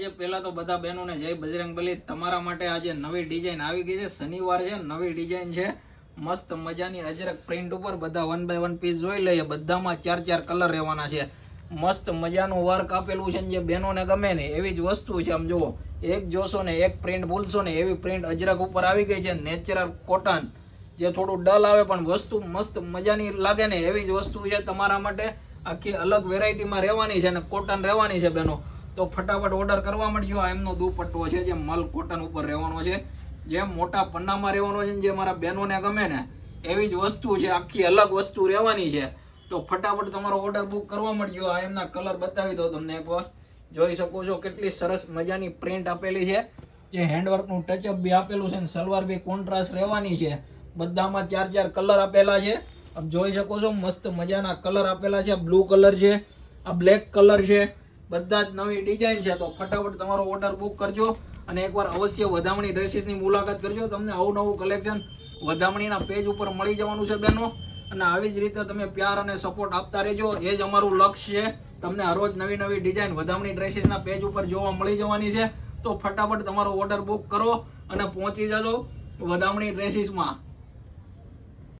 આજે પહેલા તો બધા બહેનોને જય બજરંગબલી. તમારા માટે આજે નવી ડિઝાઇન આવી ગઈ છે. શનિવાર છે, નવી ડિઝાઇન છે. મસ્ત મજાની અજરક પ્રિન્ટ ઉપર બધા 1 બાય 1 પીસ જોઈ લઈએ. બધામાં 4 કલર રહેવાના છે. મસ્ત મજાનું વર્ક આપેલું છે. જે બહેનોને ગમે ને એવી જ વસ્તુ છે. આમ જુઓ, એક જોશો ને એક પ્રિન્ટ ભૂલશો ને એવી પ્રિન્ટ અજરક ઉપર આવી ગઈ છે. નેચરલ કોટન, જે થોડું ડલ આવે પણ વસ્તુ મસ્ત મજાની લાગે ને એવી જ વસ્તુ છે તમારા માટે. આખી અલગ વેરાયટીમાં રહેવાની છે અને કોટન રહેવાની છે બહેનો. તો ફટાફટ ઓર્ડર કરવા માંડજો. આ એમનો દુપટ્ટો છે જે મલ કોટન ઉપર રહેવાનો છે, જે મોટા પન્નામાં રહેવાનો છે. જે મારા બહેનોને ગમે ને એવી જ વસ્તુ છે. આખી અલગ વસ્તુ રહેવાની છે. તો ફટાફટ તમારો ઓર્ડર બુક કરવા માંડજો. આ એમના કલર બતાવી દો તમને એકવાર. જોઈ શકો છો કેટલી સરસ મજાની પ્રિન્ટ આપેલી છે. જે હેન્ડવર્કનું ટચઅપ બી આપેલું છે અને સલવાર બી કોન્ટ્રાસ્ટ રહેવાની છે. બધામાં 4 કલર આપેલા છે. આપ જોઈ શકો છો મસ્ત મજાના કલર આપેલા છે. બ્લુ કલર છે, આ બ્લેક કલર છે. બધા જ નવી ડિઝાઇન છે. તો ફટાફટ તમારો ઓર્ડર બુક કરજો અને એકવાર અવશ્ય વધામણી ડ્રેસીસની મુલાકાત કરજો. તમને આવું નવું કલેક્શન વધામણીના પેજ ઉપર મળી જવાનું છે બહેનો. અને આવી જ રીતે તમે પ્યાર અને સપોર્ટ આપતા રહેજો. એ જ અમારું લક્ષ્ય છે. તમને હરરોજ નવી નવી ડિઝાઇન વધામણી ડ્રેસીસના પેજ ઉપર જોવા મળી જવાની છે. તો ફટાફટ તમારો ઓર્ડર બુક કરો અને પહોંચી જજો વધામણી ડ્રેસીસમાં.